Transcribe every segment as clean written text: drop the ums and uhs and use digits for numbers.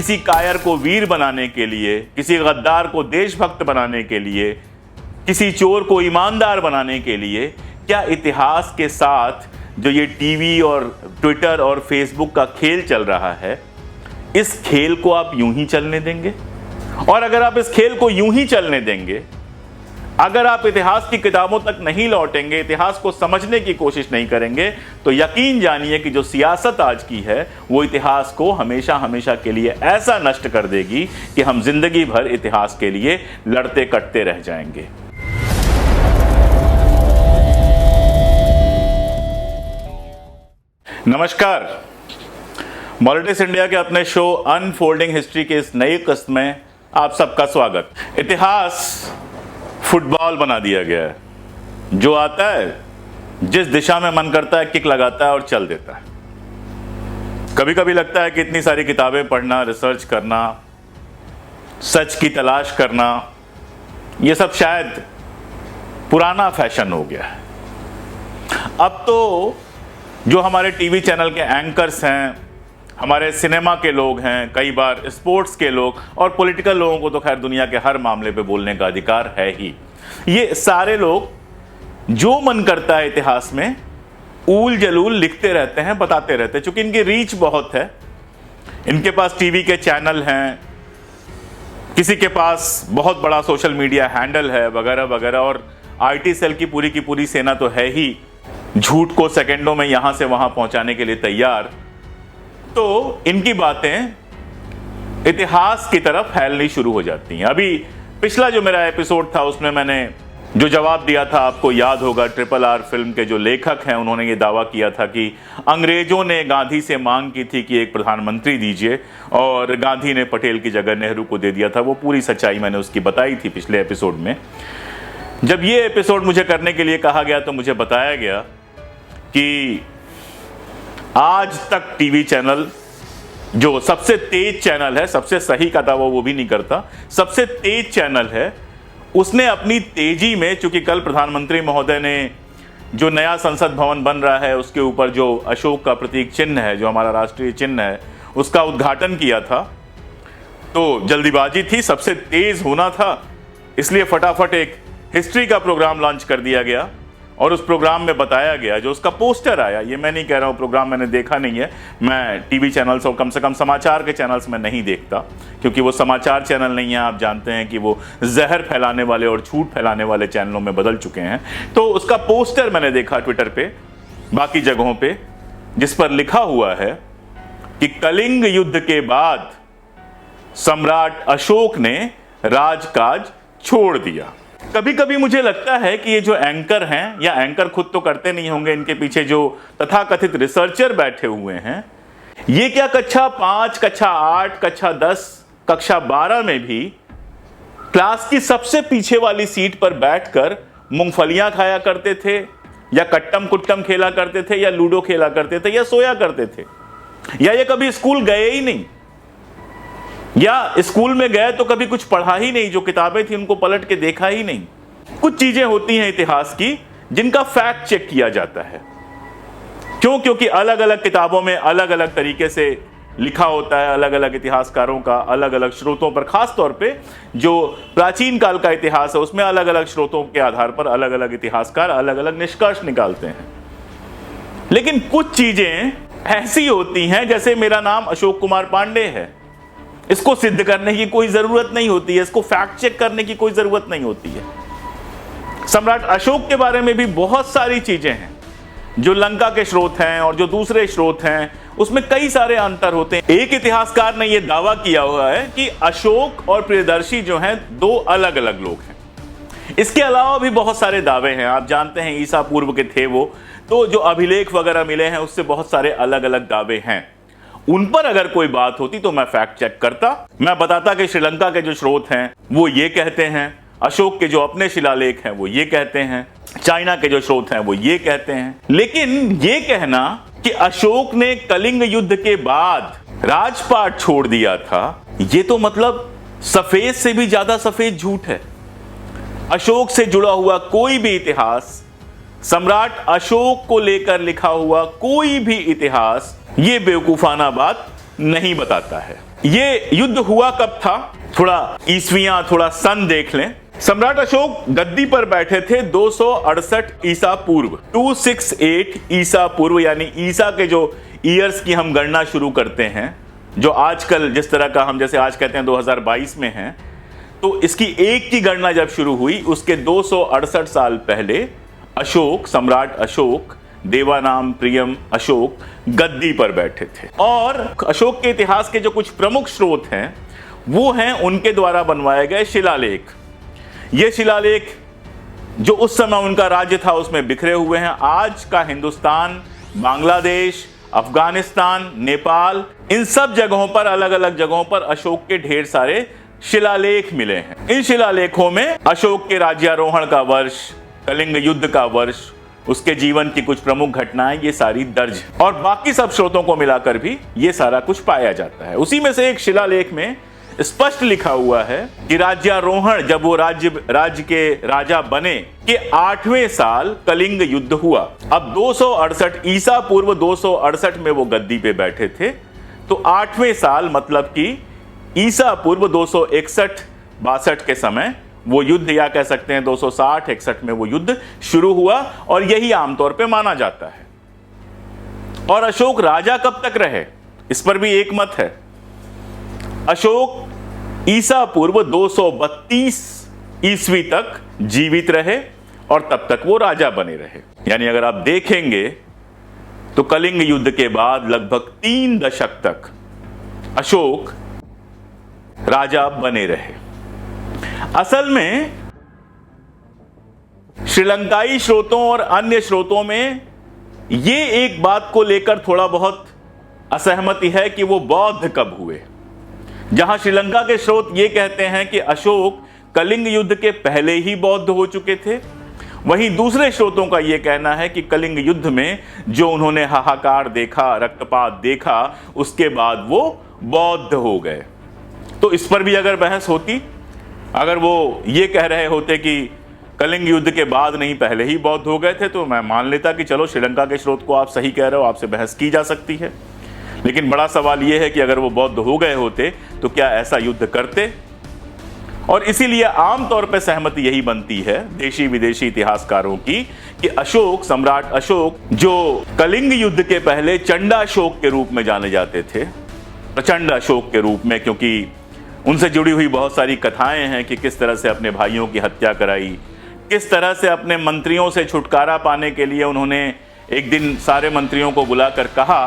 किसी कायर को वीर बनाने के लिए, किसी गद्दार को देशभक्त बनाने के लिए, किसी चोर को ईमानदार बनाने के लिए, क्या इतिहास के साथ जो ये टीवी और ट्विटर और फेसबुक का खेल चल रहा है, इस खेल को आप यूं ही चलने देंगे? और अगर आप इस खेल को यूं ही चलने देंगे, अगर आप इतिहास की किताबों तक नहीं लौटेंगे, इतिहास को समझने की कोशिश नहीं करेंगे, तो यकीन जानिए कि जो सियासत आज की है वो इतिहास को हमेशा हमेशा के लिए ऐसा नष्ट कर देगी कि हम जिंदगी भर इतिहास के लिए लड़ते कटते रह जाएंगे। नमस्कार, मॉलिटिक्स इंडिया के अपने शो अनफोल्डिंग हिस्ट्री के इस नई किस्त में आप सबका स्वागत। इतिहास फुटबॉल बना दिया गया है, जो आता है जिस दिशा में मन करता है किक लगाता है और चल देता है। कभी कभी लगता है कि इतनी सारी किताबें पढ़ना, रिसर्च करना, सच की तलाश करना, ये सब शायद पुराना फैशन हो गया है। अब तो जो हमारे टीवी चैनल के एंकर्स हैं, हमारे सिनेमा के लोग हैं, कई बार स्पोर्ट्स के लोग और पॉलिटिकल लोगों को तो खैर दुनिया के हर मामले पे बोलने का अधिकार है ही। ये सारे लोग जो मन करता है इतिहास में ऊल जलूल लिखते रहते हैं, बताते रहते हैं। चूंकि इनकी रीच बहुत है, इनके पास टीवी के चैनल हैं, किसी के पास बहुत बड़ा सोशल मीडिया हैंडल है वगैरह वगैरह, और आईटी सेल की पूरी सेना तो है ही, झूठ को सेकंडों में यहां से वहां पहुंचाने के लिए तैयार। तो इनकी बातें इतिहास की तरफ फैलनी शुरू हो जाती हैं। अभी पिछला जो मेरा एपिसोड था उसमें मैंने जो जवाब दिया था, आपको याद होगा, RRR फिल्म के जो लेखक हैं उन्होंने ये दावा किया था कि अंग्रेजों ने गांधी से मांग की थी कि एक प्रधानमंत्री दीजिए, और गांधी ने पटेल की जगह नेहरू को दे दिया था। वो पूरी सच्चाई मैंने उसकी बताई थी पिछले एपिसोड में। जब ये एपिसोड मुझे करने के लिए कहा गया तो मुझे बताया गया कि आज तक टीवी चैनल, जो सबसे तेज चैनल है, सबसे सही का दावा वो भी नहीं करता, सबसे तेज चैनल है, उसने अपनी तेजी में, चूंकि कल प्रधानमंत्री महोदय ने जो नया संसद भवन बन रहा है उसके ऊपर जो अशोक का प्रतीक चिन्ह है, जो हमारा राष्ट्रीय चिन्ह है, उसका उद्घाटन किया था, तो जल्दीबाजी थी, सबसे तेज होना था, इसलिए फटाफट एक हिस्ट्री का प्रोग्राम लॉन्च कर दिया गया। और उस प्रोग्राम में बताया गया, जो उसका पोस्टर आया, ये मैं नहीं कह रहा हूँ, प्रोग्राम मैंने देखा नहीं है, मैं टीवी चैनल्स और कम से कम समाचार के चैनल्स में नहीं देखता, क्योंकि वो समाचार चैनल नहीं है, आप जानते हैं कि वो जहर फैलाने वाले और झूठ फैलाने वाले चैनलों में बदल चुके हैं। तो उसका पोस्टर मैंने देखा ट्विटर पे, बाकी जगहों पे, जिस पर लिखा हुआ है कि कलिंग युद्ध के बाद सम्राट अशोक ने राजकाज छोड़ दिया। कभी कभी मुझे लगता है कि ये जो एंकर हैं, या एंकर खुद तो करते नहीं होंगे, इनके पीछे जो तथाकथित रिसर्चर बैठे हुए हैं, ये क्या कक्षा 5, कक्षा 8, कक्षा 10, कक्षा 12 में भी क्लास की सबसे पीछे वाली सीट पर बैठकर मूंगफलियां खाया करते थे, या कट्टम कुट्टम खेला करते थे, या लूडो खेला करते थे, या सोया करते थे, या ये कभी स्कूल गए ही नहीं, या स्कूल में गए तो कभी कुछ पढ़ा ही नहीं, जो किताबें थी उनको पलट के देखा ही नहीं। कुछ चीजें होती हैं इतिहास की जिनका फैक्ट चेक किया जाता है। क्यों? क्योंकि अलग अलग किताबों में अलग अलग तरीके से लिखा होता है, अलग अलग इतिहासकारों का अलग अलग स्रोतों पर, खास तौर पे जो प्राचीन काल का इतिहास है उसमें अलग अलग स्रोतों के आधार पर अलग अलग इतिहासकार अलग अलग निष्कर्ष निकालते हैं। लेकिन कुछ चीजें ऐसी होती हैं, जैसे मेरा नाम अशोक कुमार पांडे है, इसको सिद्ध करने की कोई जरूरत नहीं होती है, इसको फैक्ट चेक करने की कोई जरूरत नहीं होती है। सम्राट अशोक के बारे में भी बहुत सारी चीजें हैं, जो लंका के स्रोत हैं और जो दूसरे स्रोत हैं, उसमें कई सारे अंतर होते हैं। एक इतिहासकार ने यह दावा किया हुआ है कि अशोक और प्रियदर्शी जो हैं, दो अलग अलग लोग हैं। इसके अलावा भी बहुत सारे दावे हैं, आप जानते हैं ईसा पूर्व के थे वो, तो जो अभिलेख वगैरह मिले हैं उससे बहुत सारे अलग अलग दावे हैं। उन पर अगर कोई बात होती तो मैं फैक्ट चेक करता, मैं बताता कि श्रीलंका के जो स्रोत हैं वो ये कहते हैं, अशोक के जो अपने शिलालेख हैं वो ये कहते हैं, चाइना के जो स्रोत हैं वो ये कहते हैं। लेकिन ये कहना कि अशोक ने कलिंग युद्ध के बाद राजपाट छोड़ दिया था, ये तो मतलब सफेद से भी ज्यादा सफेद झूठ है। अशोक से जुड़ा हुआ कोई भी इतिहास, सम्राट अशोक को लेकर लिखा हुआ कोई भी इतिहास ये बेवकूफाना बात नहीं बताता है। ये युद्ध हुआ कब था, थोड़ा ईस्वियां, थोड़ा सन देख लें। सम्राट अशोक गद्दी पर बैठे थे 268 ईसा पूर्व, 268 ईसा पूर्व, यानी ईसा के जो ईयर्स की हम गणना शुरू करते हैं, जो आजकल जिस तरह का हम जैसे आज कहते हैं 2022 में है, तो इसकी एक की गणना जब शुरू हुई उसके 268 साल पहले अशोक, सम्राट अशोक, देवानाम प्रियम अशोक गद्दी पर बैठे थे। और अशोक के इतिहास के जो कुछ प्रमुख स्रोत हैं वो हैं उनके द्वारा बनवाए गए शिलालेख। ये शिलालेख जो उस समय उनका राज्य था उसमें बिखरे हुए हैं। आज का हिंदुस्तान, बांग्लादेश, अफगानिस्तान, नेपाल, इन सब जगहों पर, अलग अलग जगहों पर अशोक के ढेर सारे शिलालेख मिले हैं। इन शिलालेखों में अशोक के राज्यारोहण का वर्ष, कलिंग युद्ध का वर्ष, उसके जीवन की कुछ प्रमुख घटनाएं, ये सारी दर्ज है। और बाकी सब स्रोतों को मिलाकर भी ये सारा कुछ पाया जाता है। उसी में से एक शिलालेख में स्पष्ट लिखा हुआ है कि राज्यारोहण, जब वो राज्य के राजा बने के 8वें साल कलिंग युद्ध हुआ। अब 268 ईसा पूर्व 268 में वो गद्दी पे बैठे थे, तो 8वें साल मतलब कि ईसा पूर्व 261-62 के समय वो युद्ध, या कह सकते हैं 260-61 में वो युद्ध शुरू हुआ, और यही आमतौर पे माना जाता है। और अशोक राजा कब तक रहे, इस पर भी एक मत है। अशोक ईसा पूर्व 232 ईस्वी तक जीवित रहे और तब तक वो राजा बने रहे। यानी अगर आप देखेंगे तो कलिंग युद्ध के बाद लगभग 3 दशक तक अशोक राजा बने रहे। असल में श्रीलंकाई स्रोतों और अन्य स्रोतों में ये एक बात को लेकर थोड़ा बहुत असहमति है कि वो बौद्ध कब हुए। जहां श्रीलंका के स्रोत ये कहते हैं कि अशोक कलिंग युद्ध के पहले ही बौद्ध हो चुके थे, वहीं दूसरे स्रोतों का यह कहना है कि कलिंग युद्ध में जो उन्होंने हाहाकार देखा, रक्तपात देखा, उसके बाद वो बौद्ध हो गए। तो इस पर भी अगर बहस होती, अगर वो ये कह रहे होते कि कलिंग युद्ध के बाद नहीं पहले ही बौद्ध हो गए थे, तो मैं मान लेता कि चलो श्रीलंका के स्रोत को आप सही कह रहे हो, आपसे बहस की जा सकती है। लेकिन बड़ा सवाल यह है कि अगर वो बौद्ध हो गए होते तो क्या ऐसा युद्ध करते। और इसीलिए आमतौर पर सहमति यही बनती है देशी विदेशी इतिहासकारों की कि अशोक, सम्राट अशोक, जो कलिंग युद्ध के पहले चंडाशोक के रूप में जाने जाते थे, प्रचंड अशोक के रूप में, क्योंकि उनसे जुड़ी हुई बहुत सारी कथाएं हैं कि किस तरह से अपने भाइयों की हत्या कराई, किस तरह से अपने मंत्रियों से छुटकारा पाने के लिए उन्होंने एक दिन सारे मंत्रियों को बुलाकर कहा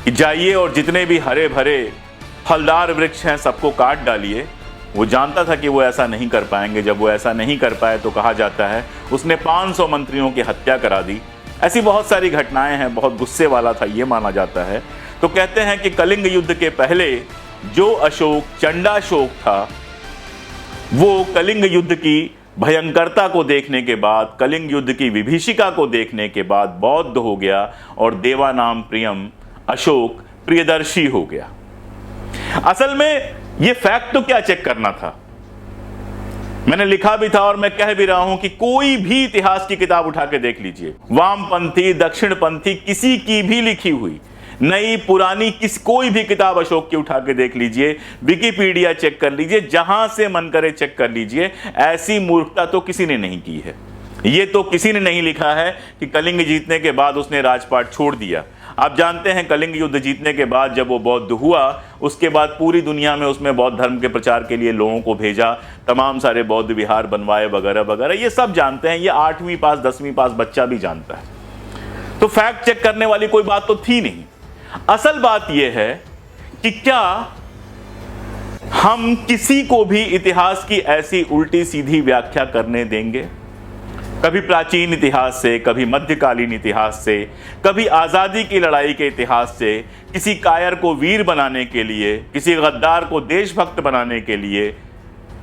कि जाइए और जितने भी हरे भरे फलदार वृक्ष हैं सबको काट डालिए। वो जानता था कि वो ऐसा नहीं कर पाएंगे। जब वो ऐसा नहीं कर पाए तो कहा जाता है उसने 500 मंत्रियों की हत्या करा दी। ऐसी बहुत सारी घटनाएं हैं, बहुत गुस्से वाला था ये माना जाता है। तो कहते हैं कि कलिंग युद्ध के पहले जो अशोक, चंडाशोक था, वो कलिंग युद्ध की भयंकरता को देखने के बाद, कलिंग युद्ध की विभीषिका को देखने के बाद बौद्ध हो गया और देवानाम प्रियम अशोक प्रियदर्शी हो गया। असल में ये फैक्ट तो क्या चेक करना था, मैंने लिखा भी था और मैं कह भी रहा हूं कि कोई भी इतिहास की किताब उठा के देख लीजिए, वामपंथी, दक्षिणपंथी, किसी की भी लिखी हुई, नई पुरानी, कोई भी किताब अशोक की उठा के देख लीजिए, विकिपीडिया चेक कर लीजिए, जहां से मन करे चेक कर लीजिए, ऐसी मूर्खता तो किसी ने नहीं की है। ये तो किसी ने नहीं लिखा है कि कलिंग जीतने के बाद उसने राजपाट छोड़ दिया। आप जानते हैं कलिंग युद्ध जीतने के बाद जब वो बौद्ध हुआ, उसके बाद पूरी दुनिया में उसमें बौद्ध धर्म के प्रचार के लिए लोगों को भेजा, तमाम सारे बौद्ध विहार बनवाए वगैरह वगैरह, ये सब जानते हैं, ये 8वीं पास 10वीं पास बच्चा भी जानता है। तो फैक्ट चेक करने वाली कोई बात तो थी नहीं। असल बात यह है कि क्या हम किसी को भी इतिहास की ऐसी उल्टी सीधी व्याख्या करने देंगे? कभी प्राचीन इतिहास से, कभी मध्यकालीन इतिहास से, कभी आजादी की लड़ाई के इतिहास से, किसी कायर को वीर बनाने के लिए, किसी गद्दार को देशभक्त बनाने के लिए,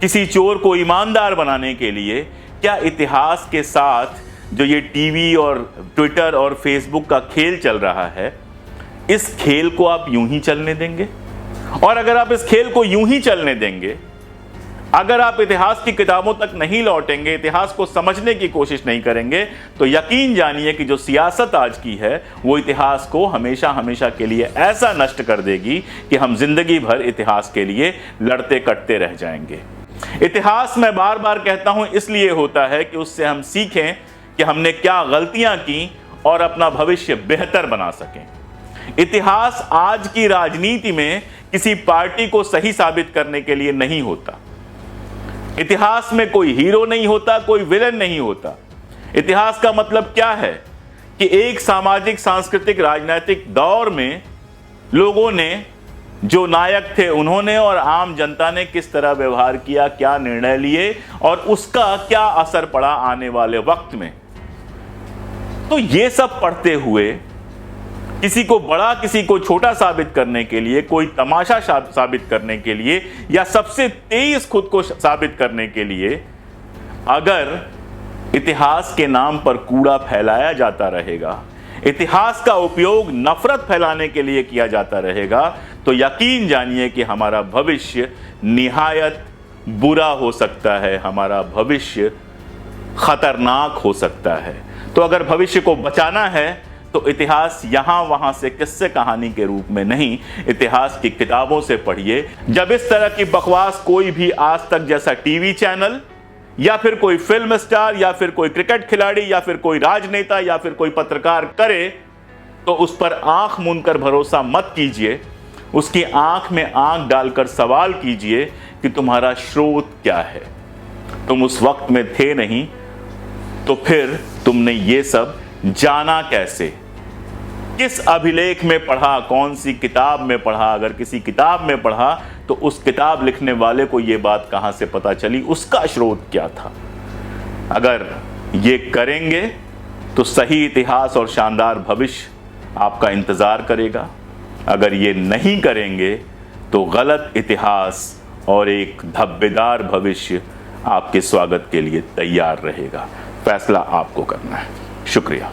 किसी चोर को ईमानदार बनाने के लिए, क्या इतिहास के साथ जो ये टीवी और ट्विटर और फेसबुक का खेल चल रहा है, इस खेल को आप यूं ही चलने देंगे? और अगर आप इस खेल को यूं ही चलने देंगे अगर आप इतिहास की किताबों तक नहीं लौटेंगे, इतिहास को समझने की कोशिश नहीं करेंगे, तो यकीन जानिए कि जो सियासत आज की है वो इतिहास को हमेशा हमेशा के लिए ऐसा नष्ट कर देगी कि हम जिंदगी भर इतिहास के लिए लड़ते कटते रह जाएंगे। इतिहास मैं बार बार कहता हूं इसलिए होता है कि उससे हम सीखें कि हमने क्या गलतियां की और अपना भविष्य बेहतर बना सकें। इतिहास आज की राजनीति में किसी पार्टी को सही साबित करने के लिए नहीं होता। इतिहास में कोई हीरो नहीं होता, कोई विलेन नहीं होता। इतिहास का मतलब क्या है कि एक सामाजिक, सांस्कृतिक, राजनीतिक दौर में लोगों ने, जो नायक थे उन्होंने और आम जनता ने किस तरह व्यवहार किया, क्या निर्णय लिए और उसका क्या असर पड़ा आने वाले वक्त में। तो ये सब पढ़ते हुए किसी को बड़ा, किसी को छोटा साबित करने के लिए, कोई तमाशा साबित करने के लिए या सबसे तेज खुद को साबित करने के लिए अगर इतिहास के नाम पर कूड़ा फैलाया जाता रहेगा, इतिहास का उपयोग नफरत फैलाने के लिए किया जाता रहेगा, तो यकीन जानिए कि हमारा भविष्य निहायत बुरा हो सकता है, हमारा भविष्य खतरनाक हो सकता है। तो अगर भविष्य को बचाना है तो इतिहास यहां वहां से किस्से कहानी के रूप में नहीं, इतिहास की किताबों से पढ़िए। जब इस तरह की बकवास कोई भी आज तक जैसा टीवी चैनल या फिर कोई फिल्म स्टार या फिर कोई क्रिकेट खिलाड़ी या फिर कोई राजनेता या फिर कोई पत्रकार करे, तो उस पर आंख मूंदकर भरोसा मत कीजिए। उसकी आंख में आंख डालकर सवाल कीजिए कि तुम्हारा स्रोत क्या है। तुम उस वक्त में थे नहीं, तो फिर तुमने ये सब जाना कैसे? किस अभिलेख में पढ़ा, कौन सी किताब में पढ़ा? अगर किसी किताब में पढ़ा तो उस किताब लिखने वाले को यह बात कहां से पता चली, उसका स्रोत क्या था? अगर ये करेंगे तो सही इतिहास और शानदार भविष्य आपका इंतजार करेगा। अगर ये नहीं करेंगे तो गलत इतिहास और एक धब्बेदार भविष्य आपके स्वागत के लिए तैयार रहेगा। फैसला आपको करना है। शुक्रिया।